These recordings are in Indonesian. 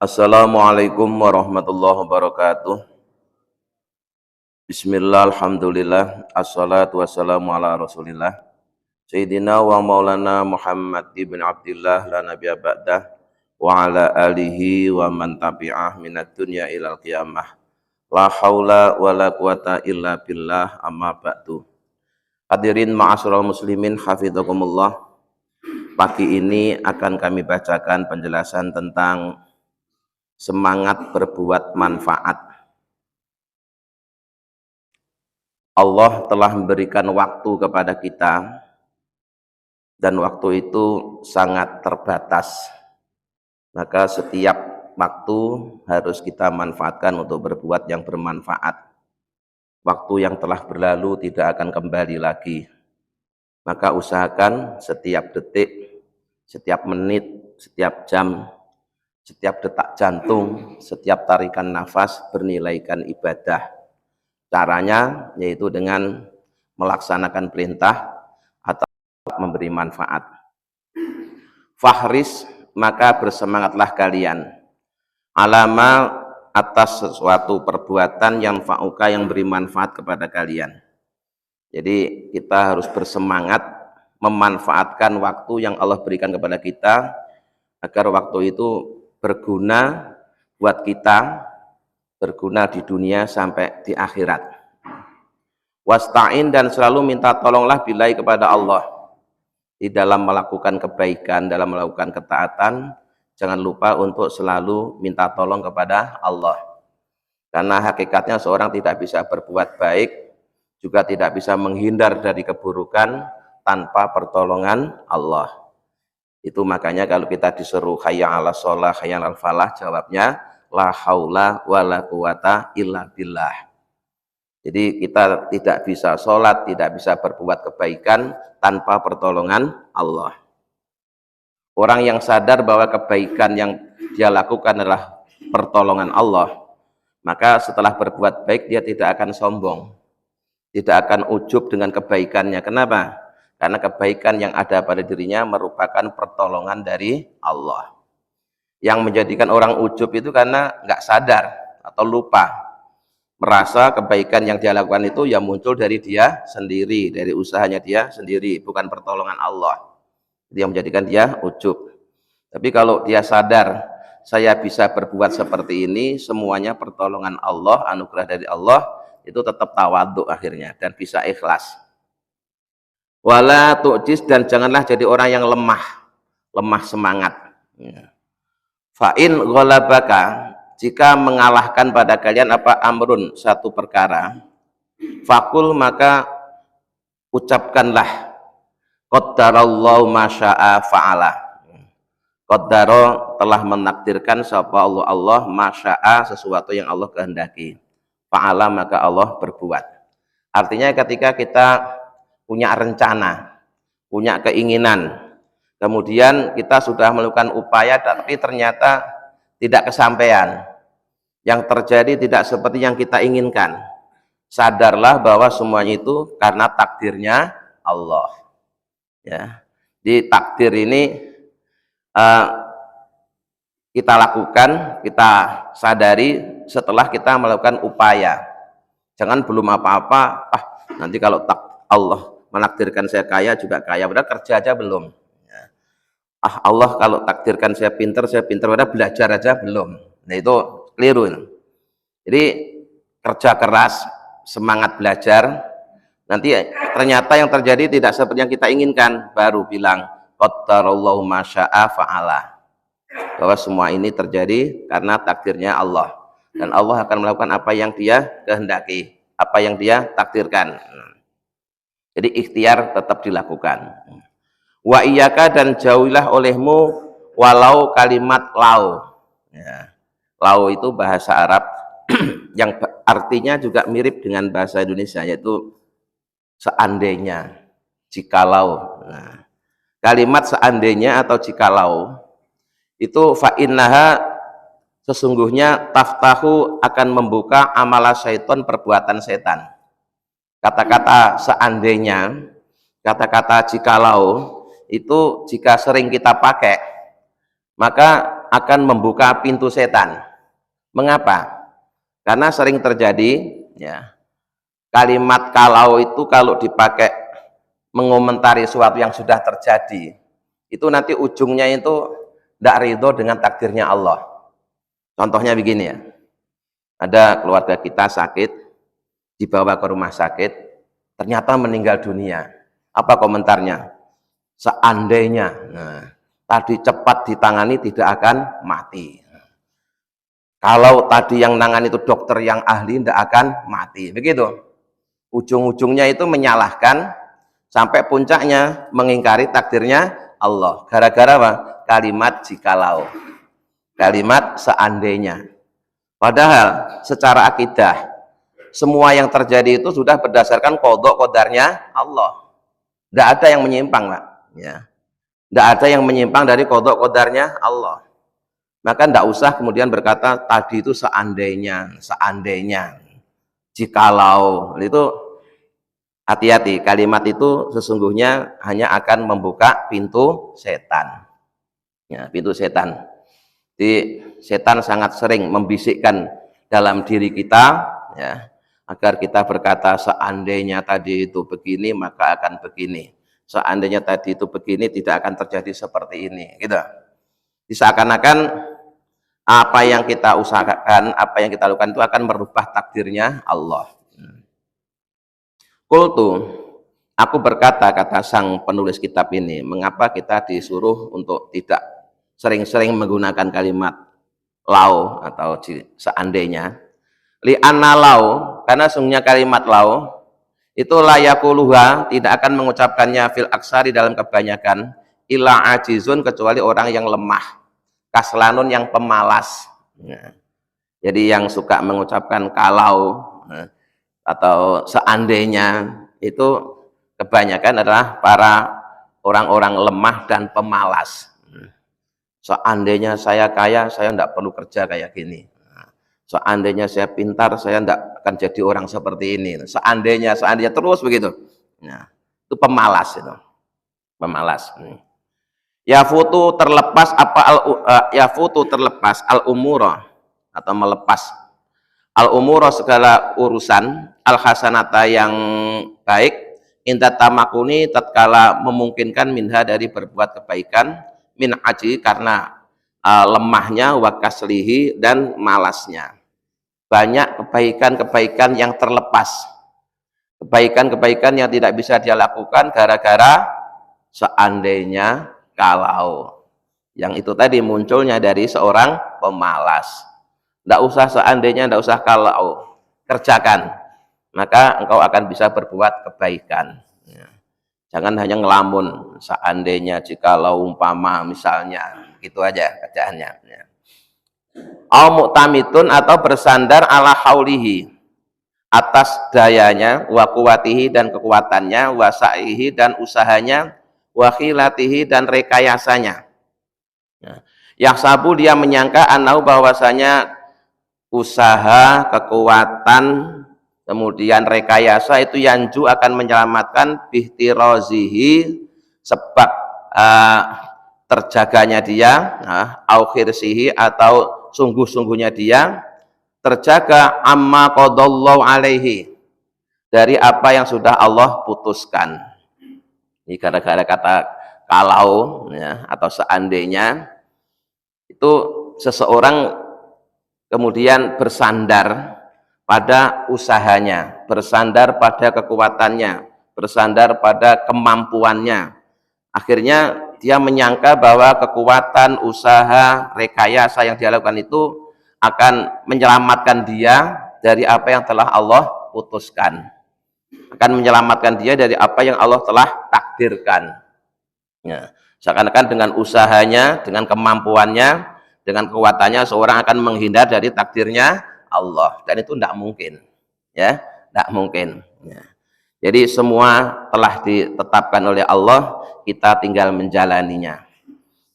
Assalamualaikum warahmatullahi wabarakatuh. Bismillah, alhamdulillah, assalatu wassalamu ala rasulillah Sayyidina wa maulana Muhammad ibn Abdillah la nabiyya ba'dah wa ala alihi wa man tabi'ah minat dunya ilal qiyamah. La haula wa la quwata illa billah, amma ba'du. Hadirin ma'asyiral muslimin hafidhakumullah. Pagi ini akan kami bacakan penjelasan tentang semangat berbuat manfaat. Allah telah memberikan waktu kepada kita dan waktu itu sangat terbatas. Maka setiap waktu harus kita manfaatkan untuk berbuat yang bermanfaat. Waktu yang telah berlalu tidak akan kembali lagi. Maka usahakan setiap detik, setiap menit, setiap jam, setiap detak jantung, setiap tarikan nafas bernilaikan ibadah. Caranya yaitu dengan melaksanakan perintah atau memberi manfaat. Fahris, maka bersemangatlah kalian. Alama, atas sesuatu perbuatan yang fa'uka, yang beri manfaat kepada kalian. Jadi kita harus bersemangat memanfaatkan waktu yang Allah berikan kepada kita agar waktu itu berguna buat kita, berguna di dunia sampai di akhirat. Wasta'in, dan selalu minta tolonglah billahi kepada Allah di dalam melakukan kebaikan, dalam melakukan ketaatan. Jangan lupa untuk selalu minta tolong kepada Allah, karena hakikatnya seorang tidak bisa berbuat baik, juga tidak bisa menghindar dari keburukan tanpa pertolongan Allah. Itu makanya kalau kita disuruh hayya 'alas shalah, hayya 'alal falah, jawabnya la haula wala quwata illa billah. Jadi kita tidak bisa sholat, tidak bisa berbuat kebaikan tanpa pertolongan Allah. Orang yang sadar bahwa kebaikan yang dia lakukan adalah pertolongan Allah, maka setelah berbuat baik dia tidak akan sombong, tidak akan ujub dengan kebaikannya. Kenapa? Karena kebaikan yang ada pada dirinya merupakan pertolongan dari Allah. Yang menjadikan orang ujub itu karena nggak sadar atau lupa, merasa kebaikan yang dia lakukan itu ya muncul dari dia sendiri, dari usahanya dia sendiri, bukan pertolongan Allah. Itu yang menjadikan dia ujub. Tapi kalau dia sadar, saya bisa berbuat seperti ini, semuanya pertolongan Allah, anugerah dari Allah, itu tetap tawadhu akhirnya dan bisa ikhlas. Wala tu'jiz, dan janganlah jadi orang yang lemah semangat. Fa'in ghalabaka, jika mengalahkan pada kalian apa amrun, satu perkara, fakul, maka ucapkanlah qaddarallahu masya'a fa'ala. Qaddaro, telah menakdirkan sapa Allah masya'a, sesuatu yang Allah kehendaki, fa'ala, maka Allah berbuat. Artinya ketika kita punya rencana, punya keinginan, kemudian kita sudah melakukan upaya tapi ternyata tidak kesampaian, yang terjadi tidak seperti yang kita inginkan, sadarlah bahwa semuanya itu karena takdirnya Allah. Ya, di takdir ini kita lakukan, kita sadari setelah kita melakukan upaya. Jangan belum apa-apa, nanti kalau Allah menakdirkan saya kaya juga kaya, padahal kerja aja belum. Allah kalau takdirkan saya pinter, padahal belajar aja belum. Nah itu keliru. Jadi kerja keras, semangat belajar, nanti ternyata yang terjadi tidak seperti yang kita inginkan, baru bilang qaddarallahu masya'a fa'ala, bahwa semua ini terjadi karena takdirnya Allah, dan Allah akan melakukan apa yang dia kehendaki, apa yang dia takdirkan. Jadi ikhtiar tetap dilakukan. Wa iyyaka, dan jauhilah olehmu walau kalimat lau. Ya. Lau itu bahasa Arab yang artinya juga mirip dengan bahasa Indonesia, yaitu seandainya, jikalau. Nah, kalimat seandainya atau jikalau itu fa'innaha, sesungguhnya taftahu, akan membuka amala syaiton, perbuatan setan. Kata-kata seandainya, kata-kata jikalau itu jika sering kita pakai, maka akan membuka pintu setan. Mengapa? Karena sering terjadi ya, kalimat kalau itu kalau dipakai mengomentari sesuatu yang sudah terjadi, itu nanti ujungnya itu tidak ridho dengan takdirnya Allah. Contohnya begini ya, ada keluarga kita sakit, dibawa ke rumah sakit, ternyata meninggal dunia. Apa komentarnya? Seandainya, nah, tadi cepat ditangani tidak akan mati. Kalau tadi yang nangani itu dokter yang ahli tidak akan mati. Begitu. Ujung-ujungnya itu menyalahkan sampai puncaknya mengingkari takdirnya Allah. Gara-gara apa? Kalimat jikalau. Kalimat seandainya. Padahal secara akidah semua yang terjadi itu sudah berdasarkan qadha qadarnya Allah. Tidak ada yang menyimpang, Pak. Ya. Tidak ada yang menyimpang dari qadha qadarnya Allah. Maka tidak usah kemudian berkata tadi itu seandainya, jikalau. Itu hati-hati, kalimat itu sesungguhnya hanya akan membuka pintu setan. Ya, pintu setan. Jadi setan sangat sering membisikkan dalam diri kita ya, agar kita berkata seandainya tadi itu begini maka akan begini. Seandainya tadi itu begini tidak akan terjadi seperti ini, gitu. Seakan-akan apa yang kita usahakan, apa yang kita lakukan itu akan merubah takdirnya Allah. Qultu, aku berkata, kata sang penulis kitab ini, mengapa kita disuruh untuk tidak sering-sering menggunakan kalimat lau atau seandainya. Li'anna lau, karena sungguhnya kalimat lau itu layakuluha, tidak akan mengucapkannya fil aksari dalam kebanyakan, illa ajizun, kecuali orang yang lemah, kaslanun yang pemalas. Nah, jadi yang suka mengucapkan kalau atau seandainya itu kebanyakan adalah para orang-orang lemah dan pemalas. Seandainya saya kaya, saya tidak perlu kerja kayak gini. Seandainya saya pintar, saya tidak akan jadi orang seperti ini. Seandainya terus begitu. Nah, itu pemalas itu. Pemalas. Yafutu terlepas yafutu terlepas al umura atau melepas al umura segala urusan al hasanata yang baik inta tamakuni tatkala memungkinkan minha dari berbuat kebaikan min aji karena lemahnya wa kaslihi dan malasnya. Banyak kebaikan-kebaikan yang terlepas, kebaikan-kebaikan yang tidak bisa dia lakukan gara-gara seandainya kalau, yang itu tadi munculnya dari seorang pemalas. Tidak usah seandainya, tidak usah kalau, kerjakan, maka engkau akan bisa berbuat kebaikan. Jangan hanya ngelamun, seandainya, jikalau, umpama, misalnya, gitu aja kerjaannya. Au mu'tamitun, atau bersandar ala haulihi, atas dayanya, wa kuwatihi dan kekuatannya, wa sa'ihi dan usahanya, wakhilatihi dan rekayasanya. Yahsabu dia menyangka anau bahwasanya usaha, kekuatan, kemudian rekayasa itu yanju akan menyelamatkan bihtirozihi sebab terjaganya dia, au khirsihi atau sungguh-sungguhnya dia terjaga amma qadallahu alaihi dari apa yang sudah Allah putuskan. Ini gara-gara kata kalau ya, atau seandainya itu seseorang kemudian bersandar pada usahanya, bersandar pada kekuatannya, bersandar pada kemampuannya. Akhirnya dia menyangka bahwa kekuatan, usaha, rekayasa yang dia lakukan itu akan menyelamatkan dia dari apa yang telah Allah putuskan, akan menyelamatkan dia dari apa yang Allah telah takdirkan. Ya, seakan-akan dengan usahanya, dengan kemampuannya, dengan kekuatannya seorang akan menghindar dari takdirnya Allah, dan itu tidak mungkin, ya, tidak mungkin. Ya. Jadi semua telah ditetapkan oleh Allah, kita tinggal menjalaninya.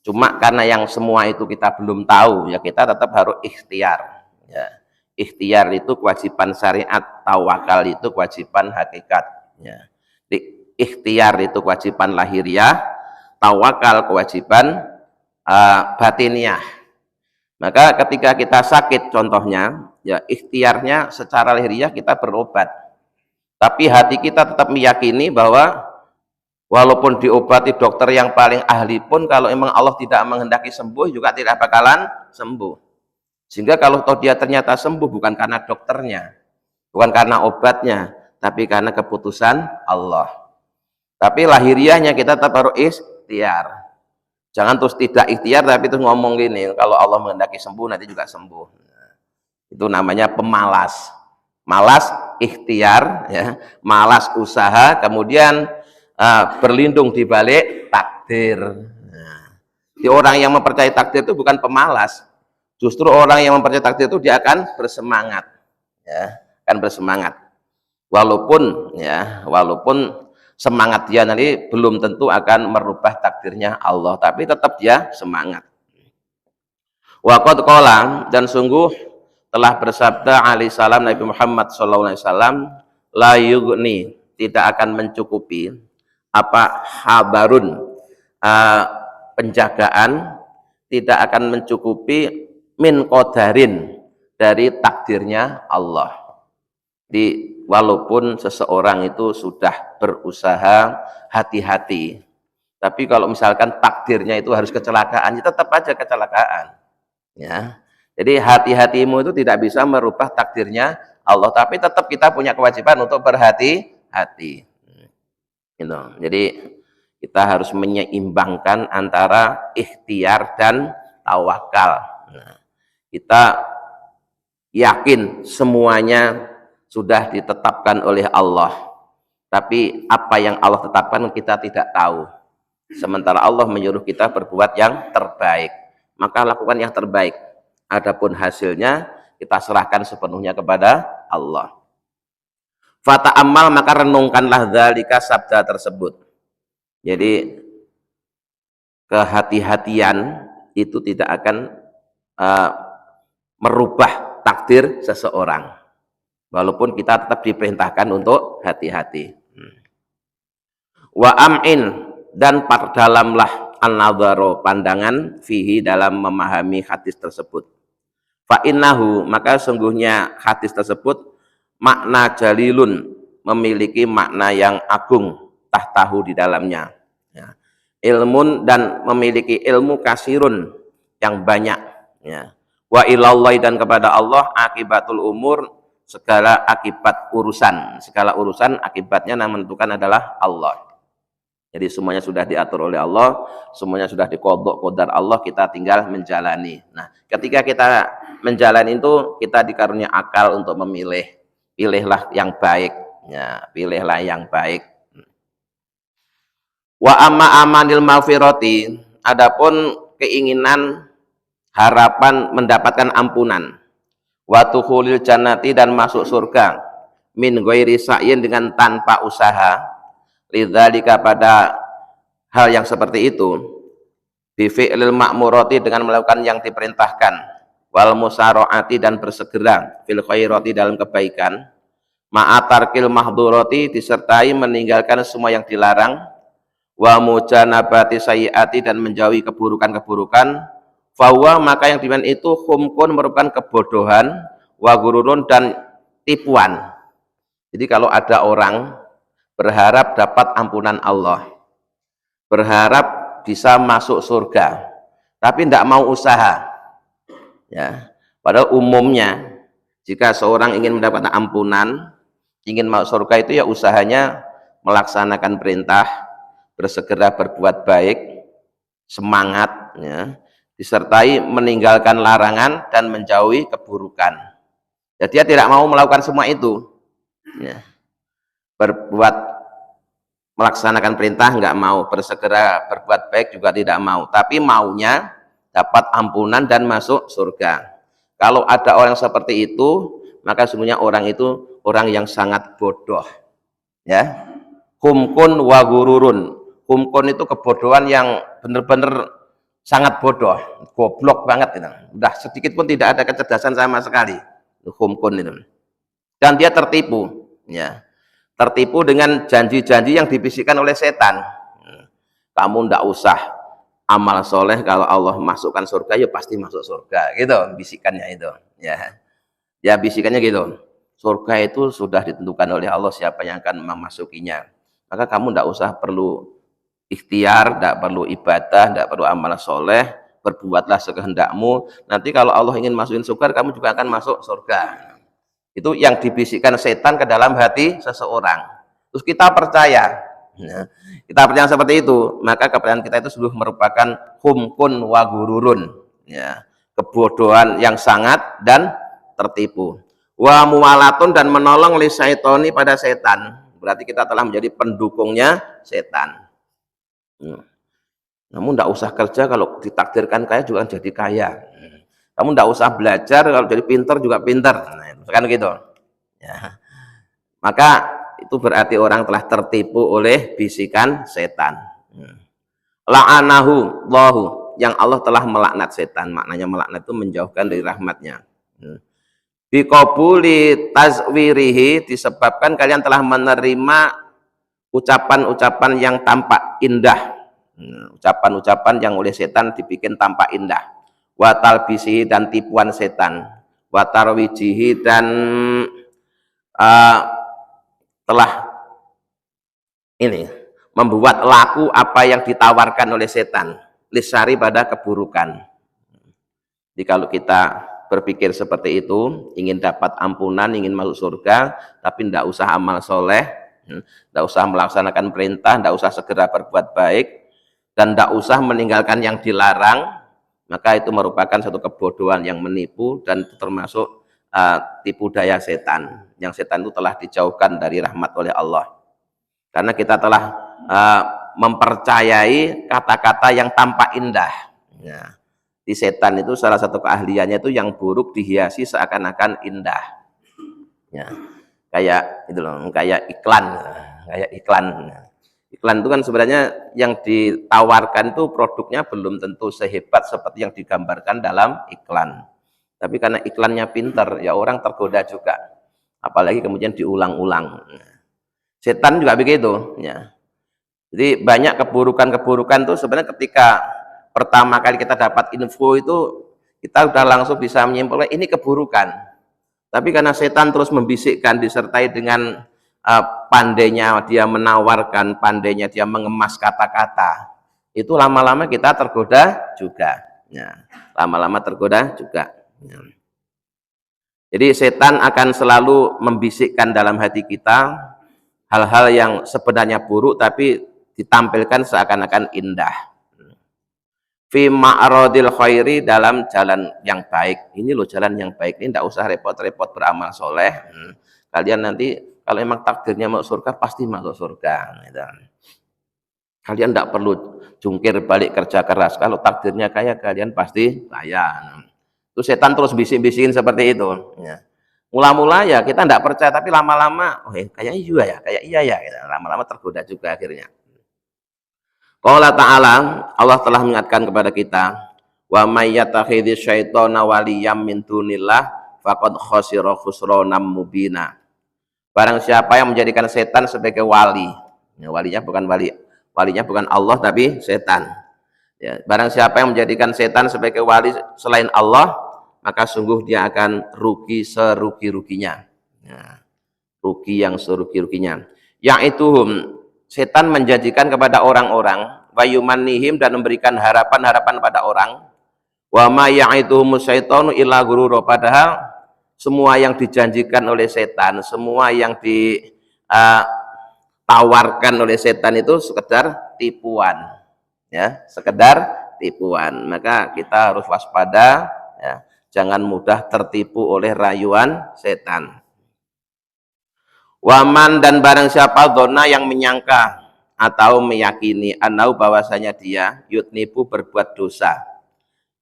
Cuma karena yang semua itu kita belum tahu, ya kita tetap harus ikhtiar. Ya. Ikhtiar itu kewajiban syariat, tawakal itu kewajiban hakikat. Ya. Ikhtiar itu kewajiban lahiriah, tawakal kewajiban batiniah. Maka ketika kita sakit contohnya, ya ikhtiarnya secara lahiriah kita berobat. Tapi hati kita tetap meyakini bahwa walaupun diobati dokter yang paling ahli pun, kalau memang Allah tidak menghendaki sembuh juga tidak bakalan sembuh. Sehingga kalau toh dia ternyata sembuh bukan karena dokternya, bukan karena obatnya, tapi karena keputusan Allah. Tapi lahiriahnya kita tetap harus ikhtiar. Jangan terus tidak ikhtiar tapi terus ngomong gini, kalau Allah menghendaki sembuh nanti juga sembuh. Itu namanya pemalas. Malas ikhtiar, ya, malas usaha, kemudian berlindung di balik takdir. Di orang yang mempercayai takdir itu bukan pemalas. Justru orang yang mempercayai takdir itu dia akan bersemangat, ya, akan bersemangat. Walaupun semangat dia nanti belum tentu akan merubah takdirnya Allah, tapi tetap dia semangat. Wa qad qala, dan sungguh telah bersabda alaihi salam Nabi Muhammad sallallahu alaihi wasallam, la yughni, tidak akan mencukupi apa habarun, penjagaan tidak akan mencukupi min qadarin, dari takdirnya Allah. Di walaupun seseorang itu sudah berusaha hati-hati, tapi kalau misalkan takdirnya itu harus kecelakaan, ya tetap aja kecelakaan, ya. Jadi hati-hatimu itu tidak bisa merubah takdirnya Allah, tapi tetap kita punya kewajiban untuk berhati-hati. Gitu. Jadi kita harus menyeimbangkan antara ikhtiar dan tawakal. Nah, kita yakin semuanya sudah ditetapkan oleh Allah, tapi apa yang Allah tetapkan kita tidak tahu. Sementara Allah menyuruh kita berbuat yang terbaik, maka lakukan yang terbaik. Adapun hasilnya kita serahkan sepenuhnya kepada Allah. Fata'ammal, maka renungkanlah dzalika, sabda tersebut. Jadi kehati-hatian itu tidak akan merubah takdir seseorang, walaupun kita tetap diperintahkan untuk hati-hati. Wa am'in, dan perdalamlah an-nadharo, pandangan, fihi, dalam memahami hadis tersebut. Fa innahu, maka sungguhnya hadis tersebut makna jalilun, memiliki makna yang agung, tahtahu, di dalamnya, ya. Ilmun, dan memiliki ilmu kasirun, yang banyak, ya. Wa ilallahi, dan kepada Allah, akibatul umur, segala akibat urusan, segala urusan akibatnya yang menentukan adalah Allah. Jadi semuanya sudah diatur oleh Allah, semuanya sudah diqadha qadar Allah, kita tinggal menjalani. Nah, ketika kita menjalani itu, kita dikarunia akal untuk memilih. Pilihlah yang baik, ya, pilihlah yang baik. Wa amma amanil maghfirati, adapun keinginan, harapan mendapatkan ampunan, wa tukhulil jannati, dan masuk surga, min ghairi sa'yin, dengan tanpa usaha, lidzalika, pada hal yang seperti itu, bi fi'lil ma'murati, dengan melakukan yang diperintahkan, wal musara'ati, dan bersegera, fil khairati, dalam kebaikan, ma'atarkil mahdurati, disertai meninggalkan semua yang dilarang, wa mujanabati sayyiati, dan menjauhi keburukan-keburukan, fahuwa, maka yang demikian itu humkun, merupakan kebodohan, wa gururun, dan tipuan. Jadi kalau ada orang berharap dapat ampunan Allah, berharap bisa masuk surga, tapi tidak mau usaha, ya. Padahal umumnya jika seorang ingin mendapatkan ampunan, ingin masuk surga, itu ya usahanya melaksanakan perintah, bersegera berbuat baik, semangat, ya, disertai meninggalkan larangan dan menjauhi keburukan. Jadi dia tidak mau melakukan semua itu, ya. Melaksanakan perintah nggak mau, bersegera berbuat baik juga tidak mau, tapi maunya dapat ampunan dan masuk surga. Kalau ada orang seperti itu, maka sebenarnya orang itu orang yang sangat bodoh, ya. Humkun wa gururun. Humkun itu kebodohan yang benar-benar sangat bodoh, goblok banget itu. Udah sedikit pun tidak ada kecerdasan sama sekali. Humkun itu. Dan dia tertipu, ya. Tertipu dengan janji-janji yang dibisikkan oleh setan. Kamu ndak usah amal soleh kalau Allah masukkan surga ya pasti masuk surga, gitu bisikannya itu. Ya bisikannya gitu. Surga itu sudah ditentukan oleh Allah siapa yang akan memasukinya. Maka kamu tidak usah perlu ikhtiar, tidak perlu ibadah, tidak perlu amal soleh, berbuatlah sekehendakmu. Nanti kalau Allah ingin masukin surga, kamu juga akan masuk surga. Itu yang dibisikkan setan ke dalam hati seseorang. Terus kita percaya. Kita percaya seperti itu, maka kepercayaan kita itu sudah merupakan humkun wa gururun. Kebodohan yang sangat dan tertipu. Wa muwalatun, dan menolong li syaitoni pada setan. Berarti kita telah menjadi pendukungnya setan. Namun tidak usah kerja, kalau ditakdirkan kaya juga jadi kaya. Kamu tidak usah belajar, kalau jadi pinter juga pinter. Kan gitu. Maka itu berarti orang telah tertipu oleh bisikan setan. La'anahu Allahu, yang Allah telah melaknat setan. Maknanya melaknat itu menjauhkan dari rahmatnya. Biqabuli tazwirihi, disebabkan kalian telah menerima ucapan-ucapan yang tampak indah. Ucapan-ucapan yang oleh setan dibikin tampak indah. Wa talbisihi, dan tipuan setan. Wa tarwijihi, dan telah ini membuat laku apa yang ditawarkan oleh setan, lisari, pada keburukan. Jadi kalau kita berpikir seperti itu, ingin dapat ampunan, ingin masuk surga, tapi tidak usah amal soleh, tidak usah melaksanakan perintah, tidak usah segera berbuat baik, dan tidak usah meninggalkan yang dilarang, maka itu merupakan satu kebodohan yang menipu, dan itu termasuk tipu daya setan. Yang setan itu telah dijauhkan dari rahmat oleh Allah, karena kita telah mempercayai kata-kata yang tampak indah. Di setan itu salah satu keahliannya itu yang buruk dihiasi seakan-akan indah. Kayak itu loh, kayak iklan. Iklan itu kan sebenarnya yang ditawarkan itu produknya belum tentu sehebat seperti yang digambarkan dalam iklan. Tapi karena iklannya pinter, ya orang tergoda juga. Apalagi kemudian diulang-ulang. Setan juga begitu. Jadi banyak keburukan-keburukan itu sebenarnya ketika pertama kali kita dapat info itu, kita sudah langsung bisa menyimpulkan ini keburukan. Tapi karena setan terus membisikkan, disertai dengan pandainya dia menawarkan, pandainya dia mengemas kata-kata, itu lama-lama kita tergoda juga. Lama-lama tergoda juga. Jadi setan akan selalu membisikkan dalam hati kita hal-hal yang sebenarnya buruk tapi ditampilkan seakan-akan indah. Fi ma'radil khairi, dalam jalan yang baik. Ini loh jalan yang baik, ini tidak usah repot-repot beramal soleh. Kalian nanti kalau emang takdirnya masuk surga, pasti masuk surga. Kalian tidak perlu jungkir balik kerja keras. Kalau takdirnya kaya, kalian pasti kaya. Itu setan terus bisik-bisikin seperti itu. Mula-mula ya kita tidak percaya, tapi lama-lama, kayaknya juga ya, kayak iya ya. Lama-lama tergoda juga akhirnya. Qala ta'ala, Allah telah mengingatkan kepada kita, wa may yattakhidhi syaitana waliyyan min dunillah faqad khasira khusranan mubina. Barang siapa yang menjadikan setan sebagai wali, walinya bukan Allah tapi setan. Barang siapa yang menjadikan setan sebagai wali selain Allah, maka sungguh dia akan rugi serugi-ruginya. Rugi yang serugi-ruginya. Ya'ituhum, setan menjanjikan kepada orang-orang, wa yumannihim, dan memberikan harapan-harapan pada orang, wa ma ya'ituhum syaitanu illa ghurura, padahal semua yang dijanjikan oleh setan, semua yang ditawarkan oleh setan itu sekedar tipuan, sekedar tipuan. Maka kita harus waspada, jangan mudah tertipu oleh rayuan setan. Waman, dan barang siapa dzona, yang menyangka atau meyakini anau, bahwasanya dia yutnibu, berbuat dosa,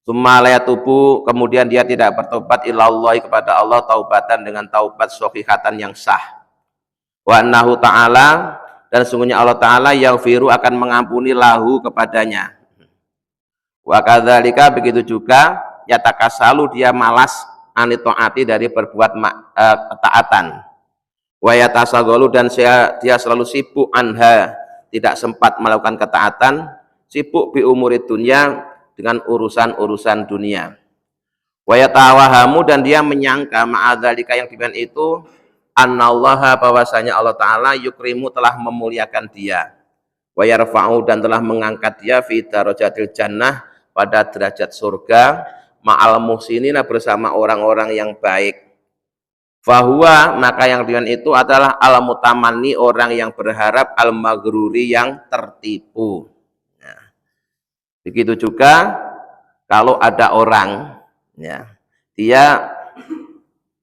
summa tubuh, kemudian dia tidak bertobat ilallah, kepada Allah, taubatan, dengan taubat sahihatan yang sah. Wa annahu ta'ala, dan sungguhnya Allah Ta'ala yaghfiru, akan mengampuni lahu, kepadanya. Wa kadzalika, begitu juga yatakasalu, dia malas anitoati, dari berbuat ketaatan. Wa yatasagalu, dan dia selalu sibuk anha, tidak sempat melakukan ketaatan, sibuk bi umurid dunia dengan urusan-urusan dunia. Wa yatawahamu, dan dia menyangka ma'adzalika, yang demikian itu, annallaha, bahwasanya Allah Ta'ala yukrimu, telah memuliakan dia, wa yarfa'u, dan telah mengangkat dia fi darajatil jannah, pada derajat surga, ma'al muhsinina, bersama orang-orang yang baik. Fahuwa, maka yang demikian itu adalah al-mutamanni, orang yang berharap, al-maghruri, yang tertipu. Nah, begitu juga kalau ada orang, ya, dia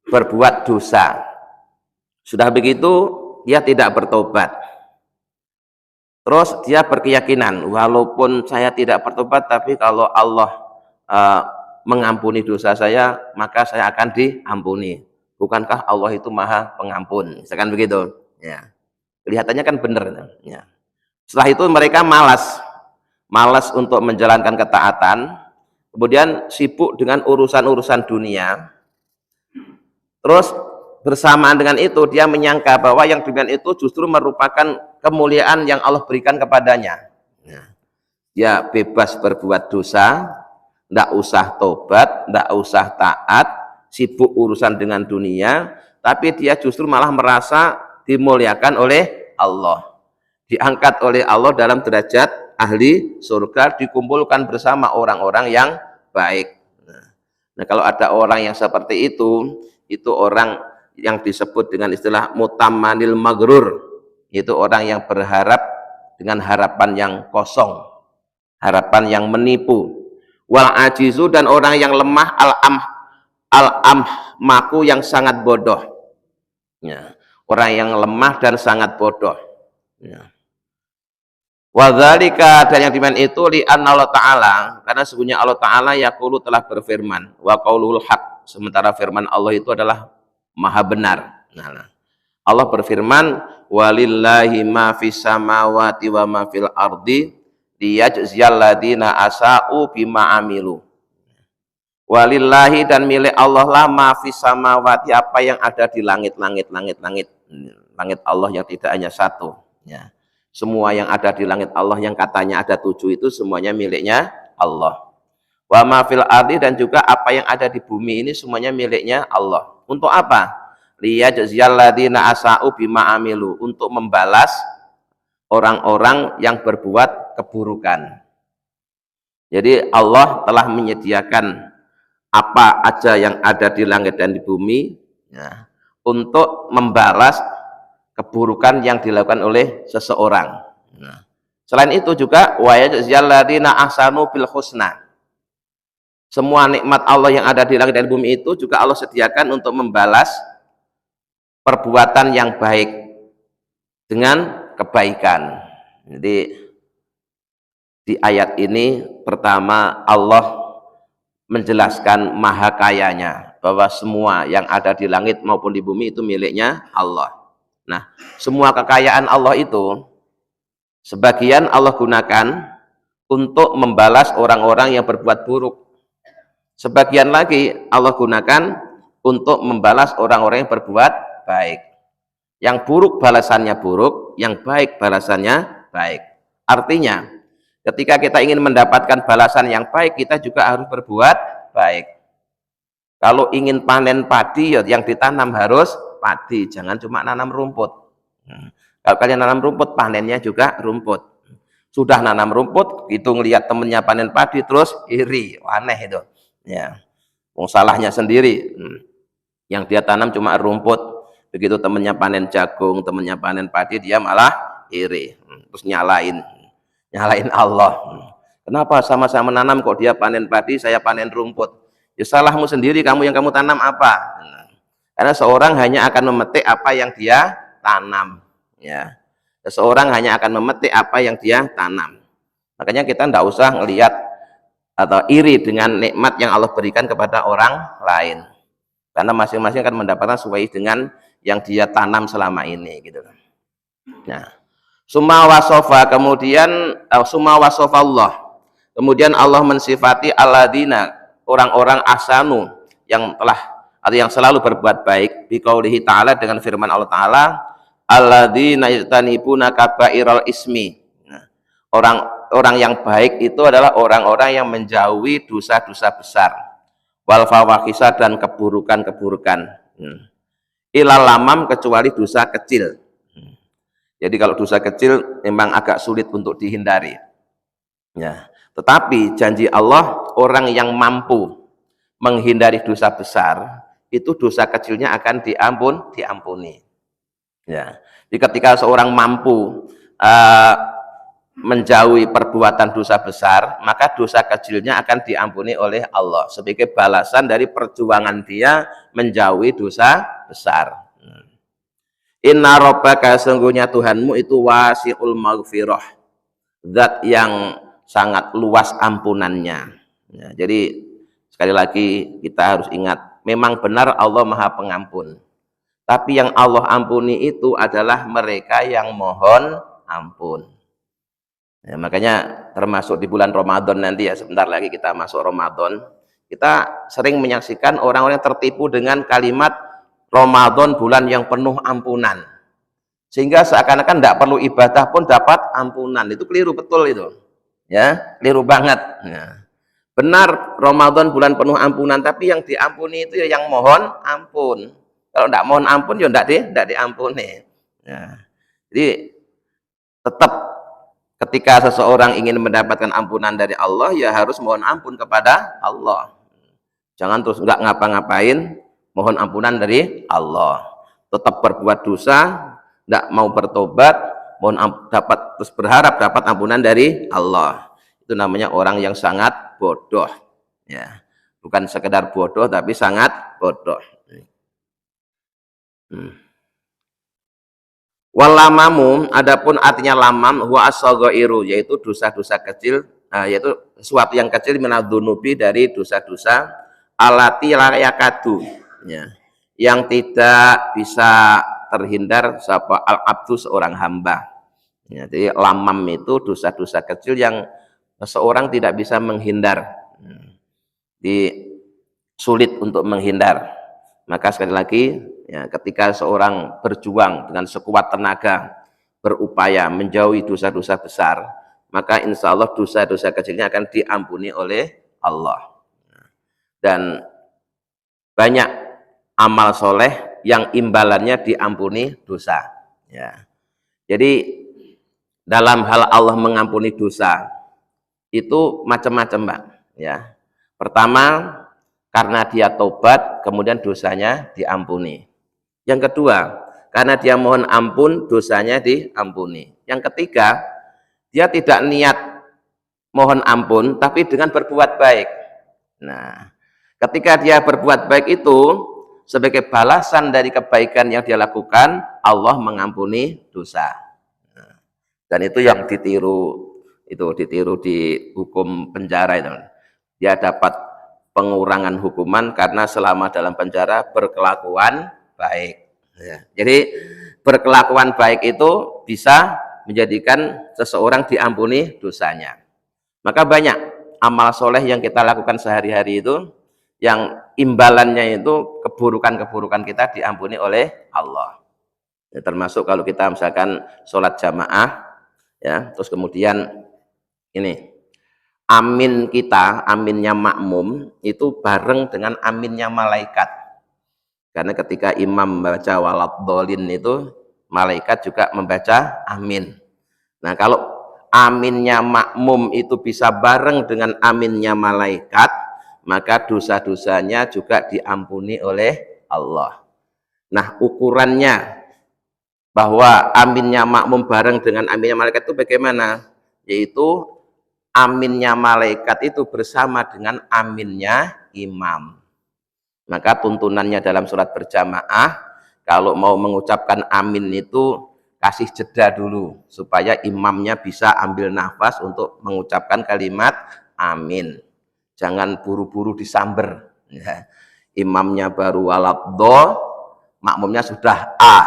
berbuat dosa, sudah begitu dia tidak bertobat, terus dia berkeyakinan, walaupun saya tidak bertobat, tapi kalau Allah mengampuni dosa saya, maka saya akan diampuni. Bukankah Allah itu maha pengampun, misalkan begitu, ya. Kelihatannya kan benar, ya. Setelah itu mereka malas untuk menjalankan ketaatan, kemudian sibuk dengan urusan-urusan dunia. Terus bersamaan dengan itu dia menyangka bahwa yang demikian itu justru merupakan kemuliaan yang Allah berikan kepadanya. Dia bebas berbuat dosa, tidak usah tobat, tidak usah taat, sibuk urusan dengan dunia, tapi dia justru malah merasa dimuliakan oleh Allah, diangkat oleh Allah dalam derajat ahli surga, dikumpulkan bersama orang-orang yang baik. Nah, kalau ada orang yang seperti itu orang yang disebut dengan istilah mutamanil maghrur, itu orang yang berharap dengan harapan yang kosong, harapan yang menipu. Wal ajizu, dan orang yang lemah, al-ammaku, yang sangat bodoh, ya. Orang yang lemah dan sangat bodoh, ya. Wadzalika, dan yang demikian itu li'anna Allah Ta'ala, karena sesungguhnya Allah Ta'ala yaqulu, telah berfirman, wa qaulul haq, sementara firman Allah itu adalah maha benar. Nah, Allah berfirman, walillahi ma fis samawati wa ma fil ardi liyajziyal ladina asa'u bima amilu. Walillahi, dan milik Allah lah ma fis samawati, apa yang ada di langit-langit. Langit Allah yang tidak hanya satu, ya. Semua yang ada di langit Allah yang katanya ada 7 itu semuanya miliknya Allah. Wa ma fil ardi, dan juga apa yang ada di bumi ini semuanya miliknya Allah. Untuk apa? Liyajziyal ladina asa'u bima amilu, untuk membalas orang-orang yang berbuat keburukan. Jadi Allah telah menyediakan apa aja yang ada di langit dan di bumi, ya, untuk membalas keburukan yang dilakukan oleh seseorang. Nah, selain itu juga wa yajziyal ladina ahsanu bil husna. Semua nikmat Allah yang ada di langit dan bumi itu juga Allah sediakan untuk membalas perbuatan yang baik dengan kebaikan. Jadi di ayat ini pertama Allah menjelaskan maha kayanya, bahwa semua yang ada di langit maupun di bumi itu miliknya Allah. Nah, semua kekayaan Allah itu sebagian Allah gunakan untuk membalas orang-orang yang berbuat buruk. Sebagian lagi Allah gunakan untuk membalas orang-orang yang berbuat baik. Yang buruk balasannya buruk, yang baik balasannya baik. Artinya, ketika kita ingin mendapatkan balasan yang baik, kita juga harus berbuat baik. Kalau ingin panen padi, yang ditanam harus padi, jangan cuma nanam rumput. Kalau kalian nanam rumput, panennya juga rumput. Sudah nanam rumput, itu ngelihat temennya panen padi, terus iri, aneh itu. Ya, salahnya sendiri. Yang dia tanam cuma rumput, begitu temennya panen jagung, temennya panen padi, dia malah iri, terus nyalain Allah. Kenapa sama-sama nanam kok dia panen padi, saya panen rumput? Ya salahmu sendiri, kamu yang kamu tanam apa? Karena seorang hanya akan memetik apa yang dia tanam, ya. Seseorang hanya akan memetik apa yang dia tanam. Makanya kita tidak usah melihat atau iri dengan nikmat yang Allah berikan kepada orang lain, karena masing-masing akan mendapatkan sesuai dengan yang dia tanam selama ini, gitu. Nah, summa wasofa, kemudian summa wasofa Allah, kemudian Allah mensifati alladzina, orang-orang ahsanu, yang telah atau yang selalu berbuat baik, biqaulihi ta'ala, dengan firman Allah Ta'ala, alladzina yajtanibuna kabairal ismi. Nah, orang yang baik itu adalah orang-orang yang menjauhi dosa-dosa besar, wal fawahisa, dan keburukan-keburukan. Ilal lamam, kecuali dosa kecil. Jadi kalau dosa kecil memang agak sulit untuk dihindari. Ya, tetapi janji Allah, orang yang mampu menghindari dosa besar, itu dosa kecilnya akan diampuni. Ya, jadi ketika seorang mampu menjauhi perbuatan dosa besar, maka dosa kecilnya akan diampuni oleh Allah sebagai balasan dari perjuangan dia menjauhi dosa besar. Inna rabbaka, sesungguhnya Tuhanmu itu wasi'ul maghfirah, zat yang sangat luas ampunannya. Ya, jadi sekali lagi kita harus ingat, memang benar Allah Maha Pengampun. Tapi yang Allah ampuni itu adalah mereka yang mohon ampun. Ya, makanya termasuk di bulan Ramadan nanti, ya sebentar lagi kita masuk Ramadan, kita sering menyaksikan orang-orang tertipu dengan kalimat Ramadan bulan yang penuh ampunan, sehingga seakan-akan tidak perlu ibadah pun dapat ampunan. Itu keliru betul itu, ya keliru banget. Nah, benar Ramadan bulan penuh ampunan, tapi yang diampuni itu ya yang mohon ampun. Kalau tidak mohon ampun ya tidak diampuni. Nah, jadi tetap ketika seseorang ingin mendapatkan ampunan dari Allah, ya harus mohon ampun kepada Allah. Jangan terus nggak ngapa-ngapain, mohon ampunan dari Allah. Tetap berbuat dosa, tidak mau bertobat, terus berharap dapat ampunan dari Allah. Itu namanya orang yang sangat bodoh. Ya, bukan sekedar bodoh, tapi sangat bodoh. Walamamu, adapun artinya lamam, huwa as-saghairu, yaitu dosa-dosa kecil, yaitu sesuatu yang kecil minadzunubi, dari dosa-dosa, alati layakadu, ya, yang tidak bisa terhindar sapa al-abdu, seorang hamba. Ya, jadi lamam itu dosa-dosa kecil yang seseorang tidak bisa menghindar, sulit untuk menghindar. Maka sekali lagi, ya, ketika seorang berjuang dengan sekuat tenaga, berupaya menjauhi dosa-dosa besar, maka insya Allah dosa-dosa kecilnya akan diampuni oleh Allah. Dan banyak amal soleh yang imbalannya diampuni dosa. Ya. Jadi dalam hal Allah mengampuni dosa itu macam-macam, Pak. Ya. Pertama, karena dia tobat, kemudian dosanya diampuni. Yang kedua, karena dia mohon ampun, dosanya diampuni. Yang ketiga, dia tidak niat mohon ampun, tapi dengan berbuat baik. Nah, ketika dia berbuat baik itu, sebagai balasan dari kebaikan yang dia lakukan, Allah mengampuni dosa. Dan itu yang ditiru di hukum penjara itu. Dia dapat pengurangan hukuman karena selama dalam penjara berkelakuan baik. Ya. Jadi berkelakuan baik itu bisa menjadikan seseorang diampuni dosanya. Maka banyak amal soleh yang kita lakukan sehari-hari itu, yang imbalannya itu keburukan-keburukan kita diampuni oleh Allah. Ya, termasuk kalau kita misalkan sholat jamaah, ya, terus kemudian ini amin kita, aminnya makmum itu bareng dengan aminnya malaikat. Karena ketika imam membaca waladhdallin itu, malaikat juga membaca amin. Nah, kalau aminnya makmum itu bisa bareng dengan aminnya malaikat, maka dosa-dosanya juga diampuni oleh Allah. Nah, ukurannya bahwa aminnya makmum bareng dengan aminnya malaikat itu bagaimana? Yaitu aminnya malaikat itu bersama dengan aminnya imam. Maka tuntunannya dalam sholat berjamaah, kalau mau mengucapkan amin itu kasih jeda dulu, supaya imamnya bisa ambil nafas untuk mengucapkan kalimat amin. Jangan buru-buru disamber. Ya. Imamnya baru waladdo, makmumnya sudah a.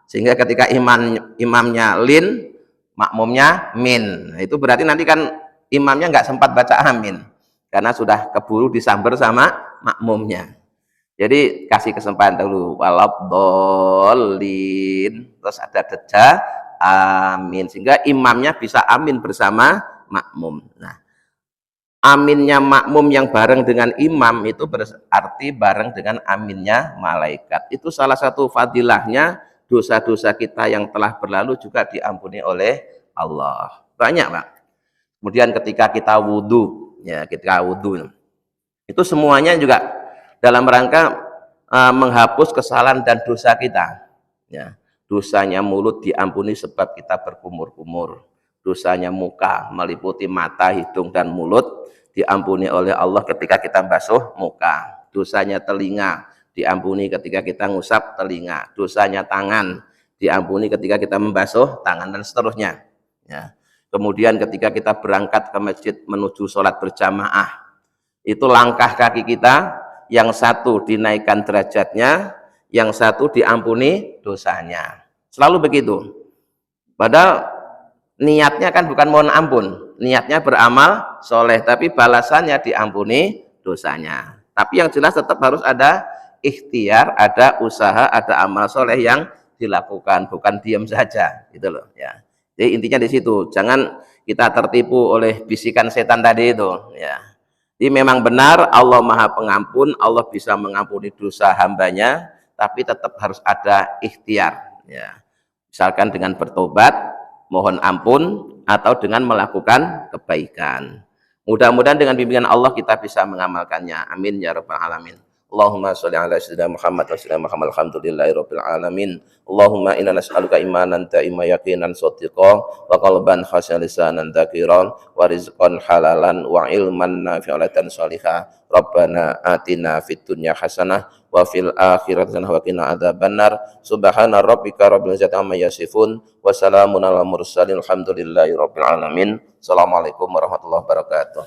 Sehingga ketika imamnya lin, makmumnya min. Nah, itu berarti nanti kan imamnya nggak sempat baca amin karena sudah keburu disamber sama makmumnya. Jadi kasih kesempatan dulu, waladhdallin, terus ada jeda amin, sehingga imamnya bisa amin bersama makmum. Nah, aminnya makmum yang bareng dengan imam itu berarti bareng dengan aminnya malaikat. Itu salah satu fadilahnya, dosa-dosa kita yang telah berlalu juga diampuni oleh Allah. Banyak, Pak. Kemudian ketika kita wudhu, ya ketika wudhu, itu semuanya juga dalam rangka menghapus kesalahan dan dosa kita. Ya, dosanya mulut diampuni sebab kita berkumur-kumur. Dosanya muka meliputi mata, hidung, dan mulut diampuni oleh Allah ketika kita basuh muka. Dosanya telinga diampuni ketika kita ngusap telinga. Dosanya tangan diampuni ketika kita membasuh tangan, dan seterusnya. Ya. Kemudian ketika kita berangkat ke masjid menuju sholat berjamaah, itu langkah kaki kita yang satu dinaikkan derajatnya, yang satu diampuni dosanya. Selalu begitu. Padahal niatnya kan bukan mohon ampun, niatnya beramal soleh, tapi balasannya diampuni dosanya. Tapi yang jelas tetap harus ada ikhtiar, ada usaha, ada amal soleh yang dilakukan, bukan diam saja, gitu loh ya. Jadi intinya di situ, jangan kita tertipu oleh bisikan setan tadi itu, ya. Jadi memang benar Allah Maha Pengampun, Allah bisa mengampuni dosa hambanya, tapi tetap harus ada ikhtiar. Ya. Misalkan dengan bertobat, mohon ampun, atau dengan melakukan kebaikan. Mudah-mudahan dengan bimbingan Allah kita bisa mengamalkannya. Amin ya rabbal alamin. Allahumma sholli ala sayyidina Muhammad wa sallam Muhammad alhamdulillahi rabbil alamin. Allahumma inna nas'aluka imanan ta'ima yaqinan shadiqan wa qalban khashi'an lisanan dzakiran wa rizqan halalan wa ilman nafi'an shalihah. Rabbana atina fid dunya hasanah wa fil akhirati hasanah wa qina adzabannar. Subhana rabbika rabbil izzati amma yasifun wa salamun alal mursalin alhamdulillahi rabbil alamin. Assalamualaikum warahmatullahi wabarakatuh.